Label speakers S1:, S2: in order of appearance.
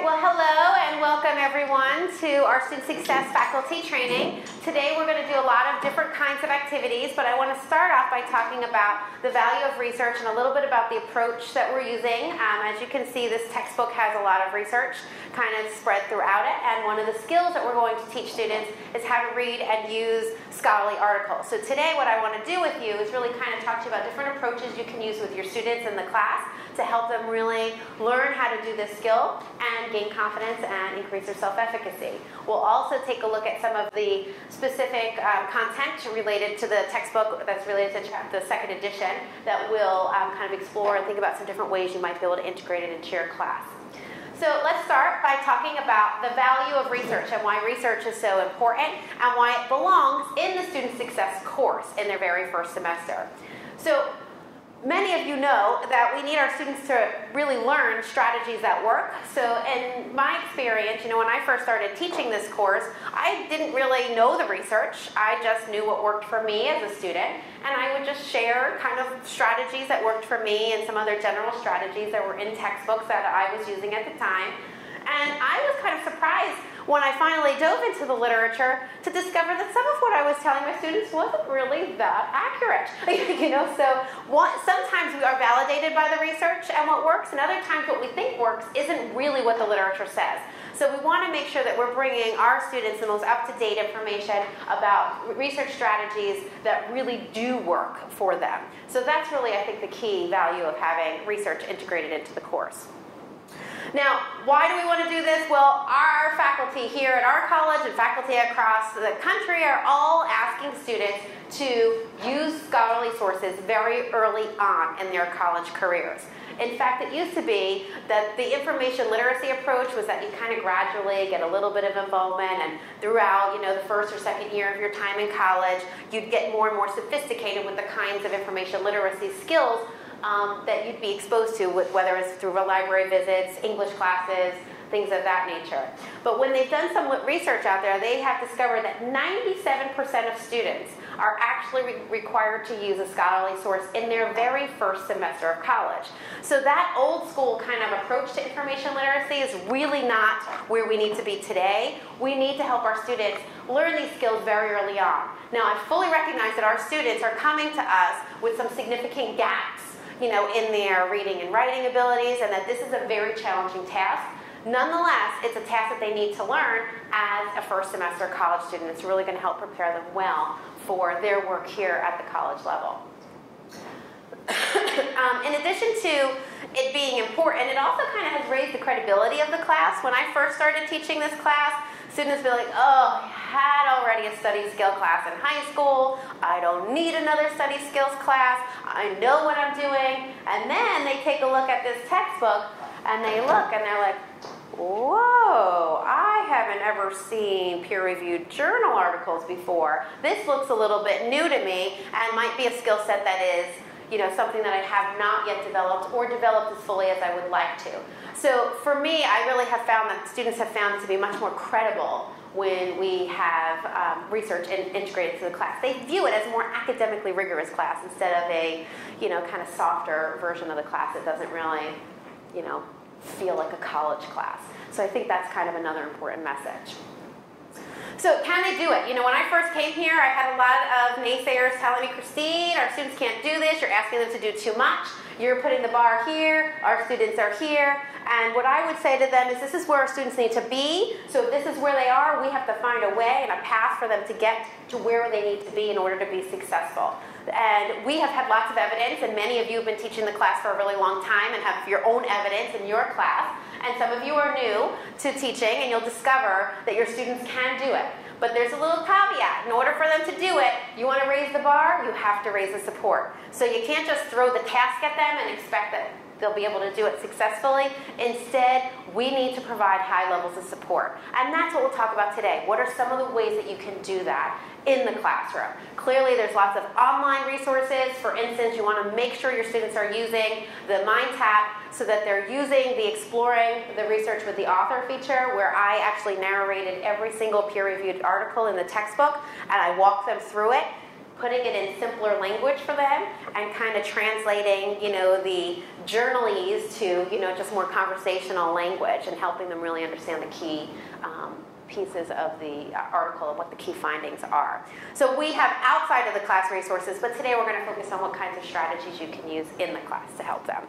S1: right, well hello and welcome everyone to our Student Success Faculty Training. Today we're going to do a lot of different kinds of activities, but I want to start off by talking about the value of research and a little bit about the approach that we're using. As you can see, this textbook has a lot of research kind of spread throughout it, and one of the skills that we're going to teach students is how to read and use scholarly articles. So today what I want to do with you is really kind of talk to you about different approaches you can use with your students in the class to help them really learn how to do this skill and gain confidence and increase their self-efficacy. We'll also take a look at some of the specific content related to the textbook that's related to the second edition that will kind of explore and think about some different ways you might be able to integrate it into your class. So let's start by talking about the value of research and why research is so important and why it belongs in the Student Success course in their very first semester. So many of you know that we need our students to really learn strategies that work. So in my experience, when I first started teaching this course, I didn't really know the research. I just knew what worked for me as a student, and I would just share kind of strategies that worked for me and some other general strategies that were in textbooks that I was using at the time. And I was kind of surprised when I finally dove into the literature to discover that some of what I was telling my students wasn't really that accurate. So sometimes we are validated by the research and what works, and other times what we think works isn't really what the literature says. So we want to make sure that we're bringing our students the most up-to-date information about research strategies that really do work for them. So that's really, I think, the key value of having research integrated into the course. Now, why do we want to do this? Well, our faculty here at our college and faculty across the country are all asking students to use scholarly sources very early on in their college careers. In fact, it used to be that the information literacy approach was that you kind of gradually get a little bit of involvement, and throughout the first or second year of your time in college, you'd get more and more sophisticated with the kinds of information literacy skills that you'd be exposed to, whether it's through library visits, English classes, things of that nature. But when they've done some research out there, they have discovered that 97% of students are actually required to use a scholarly source in their very first semester of college. So that old school kind of approach to information literacy is really not where we need to be today. We need to help our students learn these skills very early on. Now, I fully recognize that our students are coming to us with some significant gaps in their reading and writing abilities, and that this is a very challenging task. Nonetheless, it's a task that they need to learn as a first semester college student. It's really going to help prepare them well for their work here at the college level. In addition to it being important, it also kind of has raised the credibility of the class. When I first started teaching this class, students would be like, oh, I had already a study skill class in high school. I don't need another study skills class. I know what I'm doing. And then they take a look at this textbook and they look and they're like, whoa, I haven't ever seen peer-reviewed journal articles before. This looks a little bit new to me and might be a skill set that is something that I have not yet developed or developed as fully as I would like to. So for me, I really have found that students have found it to be much more credible when we have research integrated to the class. They view it as a more academically rigorous class instead of a kind of softer version of the class that doesn't really feel like a college class. So I think that's kind of another important message. So can they do it? When I first came here, I had a lot of naysayers telling me, Christine, our students can't do this. You're asking them to do too much. You're putting the bar here. Our students are here. And what I would say to them is this is where our students need to be. So if this is where they are, we have to find a way and a path for them to get to where they need to be in order to be successful. And we have had lots of evidence, and many of you have been teaching the class for a really long time and have your own evidence in your class. And some of you are new to teaching, and you'll discover that your students can do it. But there's a little caveat. In order for them to do it, you want to raise the bar, you have to raise the support. So you can't just throw the task at them and expect that they'll be able to do it successfully. Instead, we need to provide high levels of support. And that's what we'll talk about today. What are some of the ways that you can do that in the classroom? Clearly, there's lots of online resources. For instance, you want to make sure your students are using the Mind Tap so that they're using the Exploring the Research with the Author feature, where I actually narrated every single peer-reviewed article in the textbook, and I walk them through it. putting it in simpler language for them and kind of translating, the journalese to, just more conversational language and helping them really understand the key pieces of the article and what the key findings are. So we have outside of the class resources, but today we're going to focus on what kinds of strategies you can use in the class to help them.